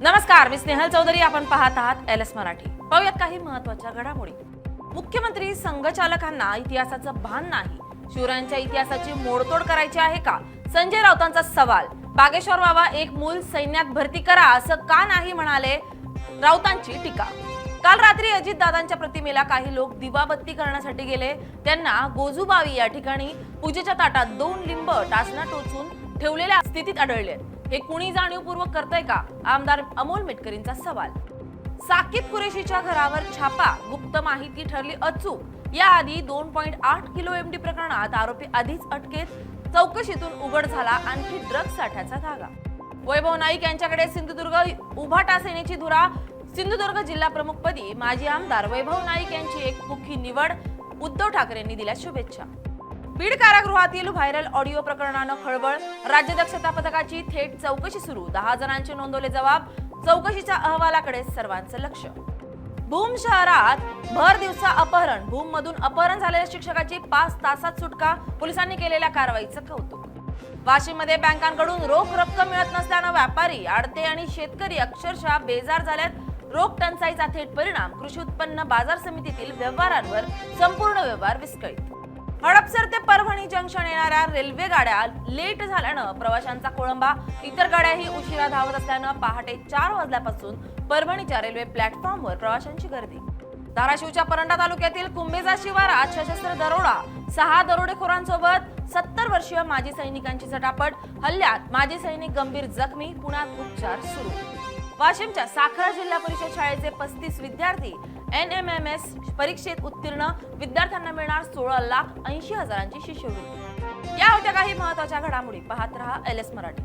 नमस्कार, मी स्नेहल चौधरी. आपण पाहत आहात एलएस मराठी. पाहूयात काही महत्त्वाच्या घडामोडी. मुख्यमंत्री संघचालकांना इतिहासाचं भान नाही. शिवरायांच्या इतिहासाची मोडतोड करायची आहे का? संजय राऊतांचा सवाल. बागेश्वर बाबा एक मूल सैन्यात भरती करा असं का नाही म्हणाले राऊतांची टीका. काल रात्री अजितदादांच्या प्रतिमेला काही लोक दिवाबत्ती करण्यासाठी गेले. त्यांना गोजूबावी या ठिकाणी पूजेच्या ताटात 2 लिंब टाचना टोचून ठेवलेल्या स्थितीत आढळले. हे कुणी जाणीवपूर्वक करतंय का? आमदार अमोल मेटकरींचा सवाल. साकीब कुरेशीच्या घरावर छापा. गुप्त माहिती ठरली अचूक. याआधी 2.8 किलो एमडी प्रकरणात आरोपी आधीच अटकेत. चौकशीतून उघड झाला आणखी ड्रग्ज साठ्याचा धागा. वैभव नाईक यांच्याकडे सिंधुदुर्ग उभाटा सेनेची धुरा. सिंधुदुर्ग जिल्हा प्रमुखपदी माजी आमदार वैभव नाईक यांची एकमुखी निवड. उद्धव ठाकरेंनी दिल्या शुभेच्छा. बीड कारागृहातील व्हायरल ऑडिओ प्रकरणानं खळबळ. राज्य दक्षता पथकाची थेट चौकशी सुरू. 10 जणांचे नोंदवले जबाब. चौकशीच्या अहवालाकडे सर्वांचं लक्ष. भूम शहरात भर दिवसा अपहरण. भूम मधून अपहरण झालेल्या शिक्षकाची 5 तासात सुटका. पोलिसांनी केलेल्या कारवाईचं कौतुक. वाशिममध्ये बँकांकडून रोख रक्कम मिळत नसल्यानं व्यापारी, आडते आणि शेतकरी अक्षरशः बेजार झाल्यात. रोख टंचाईचा थेट परिणाम. कृषी उत्पन्न बाजार समितीतील व्यवहारांवर संपूर्ण व्यवहार विस्कळीत. हडपसर ते परभणी जंक्शन येणाऱ्या रेल्वे गाड्या लेट झाल्यानं प्रवाशांचा खोळंबा. इतर गाड्याही उशिरा धावत असल्यानं पहाटे 4 वाजल्यापासून परभणीच्या रेल्वे प्लॅटफॉर्मवर प्रवाशांची गर्दी. धाराशिवच्या परंडा तालुक्यातील कुंभेजा शिवारात सशस्त्र दरोडा. 6 दरोडेखोरांसोबत 70 वर्षीय माजी सैनिकांची झटापट. हल्ल्यात माजी सैनिक गंभीर जखमी. पुण्यात उपचार सुरू. वाशिमच्या साखरा जिल्हा परिषद शाळेचे 35 विद्यार्थी NMMS परीक्षेत उत्तीर्ण. विद्यार्थ्यांना मिळणार 16,80,000ची शिष्यवृत्ती. या होत्या काही महत्त्वाच्या घडामोडी. पाहत रहा एलएस मराठी.